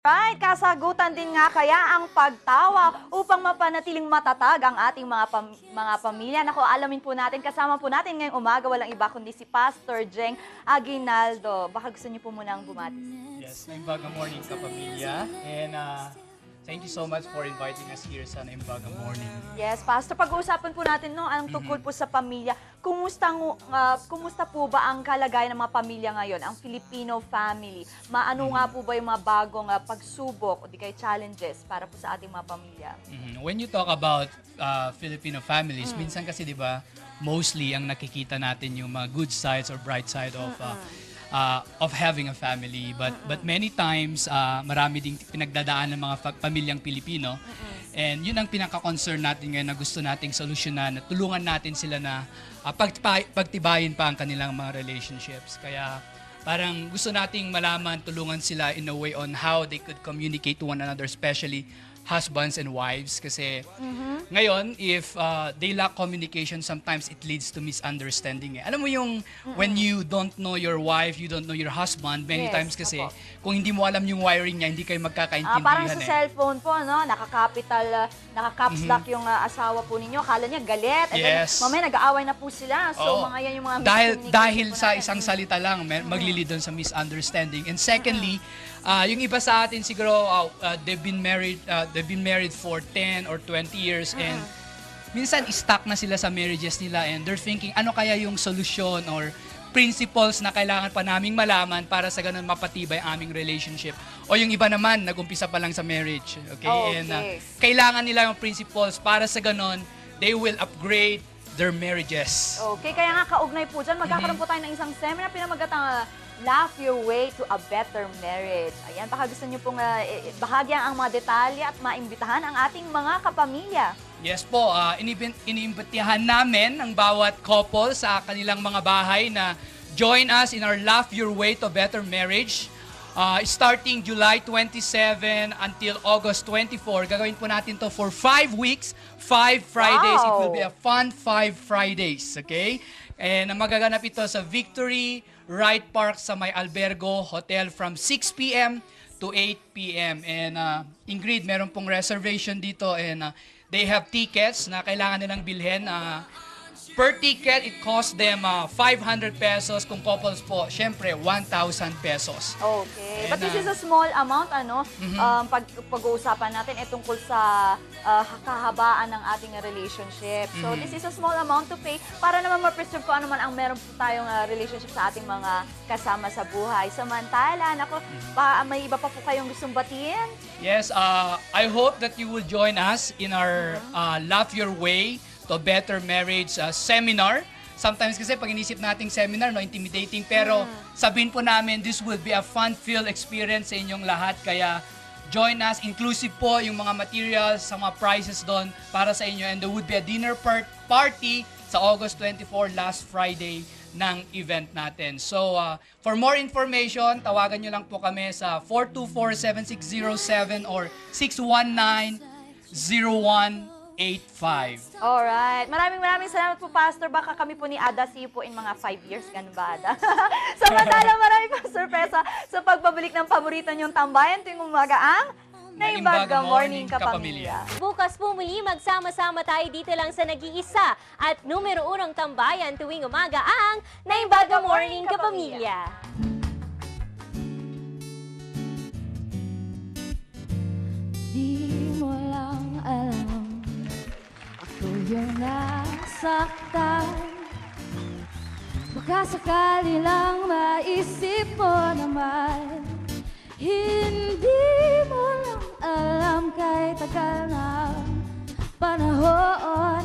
Right, kasagutan din nga kaya ang pagtawa upang mapanatiling matatag ang ating mga pamilya. Nako, alamin po natin, kasama po natin ngayong umaga, walang iba kundi si Pastor Jeng Aguinaldo. Baka gusto niyo po munang bumati. Yes, Naimbaga Morning Kapamilya. And thank you so much for inviting us here sa Naimbaga Morning. Yes, Pastor, pag-uusapan po natin ang tungkol po sa pamilya. Kumusta po ba ang kalagayan ng mga pamilya ngayon, ang Filipino family? Maano nga po ba yung mga bagong pagsubok o di kaya challenges para po sa ating mga pamilya? When you talk about Filipino families, minsan kasi 'di ba, mostly ang nakikita natin yung mga good sides or bright side of having a family, but many times marami ding pinagdadaan ng mga pamilyang Pilipino. And yun ang pinaka-concern natin ngayon na gusto nating solusyonan, na tulungan natin sila na pagtibayin pa ang kanilang mga relationships. Kaya parang gusto nating malaman, tulungan sila in a way on how they could communicate to one another, especially husbands and wives. Kasi ngayon, if they lack communication, sometimes it leads to misunderstanding. Alam mo yung when you don't know your wife, you don't know your husband, many times kasi, kung hindi mo alam yung wiring niya, hindi kayo magkakaintindihan. Parang sa cellphone po, no? Naka-caps lock yung asawa po ninyo. Akala niya galit. Yes. Mamaya nag-aaway na po sila. So, mga yan yung mga dahil sa isang salita lang, maglilid doon sa misunderstanding. And secondly, yung iba sa atin siguro, they've been married for 10 or 20 years and minsan stuck na sila sa marriages nila and they're thinking, ano kaya yung solusyon or principles na kailangan pa naming malaman para sa ganun mapatibay ang aming relationship. O yung iba naman, nag-umpisa pa lang sa marriage. Okay? And kailangan nila yung principles para sa ganun, they will upgrade their marriages. Okay, kaya nga kaugnay po dyan, magkakaroon po tayo ng isang seminar pinamagatang Laugh Your Way to a Better Marriage. Ayan, baka gusto niyo pong bahagyan ang mga detalye at maimbitahan ang ating mga kapamilya. Yes po, iniimbitahan namin ang bawat couple sa kanilang mga bahay na join us in our Laugh Your Way to Better Marriage. Starting July 27 until August 24. Gagawin po natin to for 5 weeks, 5 Fridays. Wow. It will be a fun 5 Fridays, okay? And magaganap ito sa Victory Wright Park sa may Albergo Hotel from 6 p.m. to 8 p.m. And Ingrid, meron pong reservation dito and they have tickets na kailangan nilang bilhin. Per ticket, it costs them 500 pesos. Kung couples po, syempre, 1,000 pesos. Okay. But this is a small amount, ano? Pag-uusapan natin tungkol sa kahabaan ng ating relationship. So, this is a small amount to pay para naman ma-preserve ko ano man ang meron po tayong relationship sa ating mga kasama sa buhay. Samantala, nako, may iba pa po kayong gustong batiin? Yes, I hope that you will join us in our Love Your Way to Better Marriage seminar. Sometimes kasi pag inisip nating seminar, no, intimidating, pero sabihin po namin, this will be a fun-filled experience sa inyong lahat. Kaya join us, inclusive po yung mga materials, sa mga prizes doon para sa inyo. And there would be a dinner party sa August 24, last Friday ng event natin. So, for more information, tawagan nyo lang po kami sa 424-7607 or 619-0185. Alright. Maraming salamat po, Pastor. Baka kami po ni Ada see you po in mga 5 years. Ganun ba, Ada? Samantala, maraming pang sorpresa sa pagbabalik ng paborito niyong tambayan tuwing umaga ang Naimbaga Morning Kapamilya. Bukas po muli magsama-sama tayo dito lang sa nag-iisa at numero 1 tambayan tuwing umaga ang Naimbaga Morning Kapamilya. Di mo lang alam, ako yung nasaktan. Baka sakali lang maisip mo naman, hindi mo lang alam kahit tagal na panahon.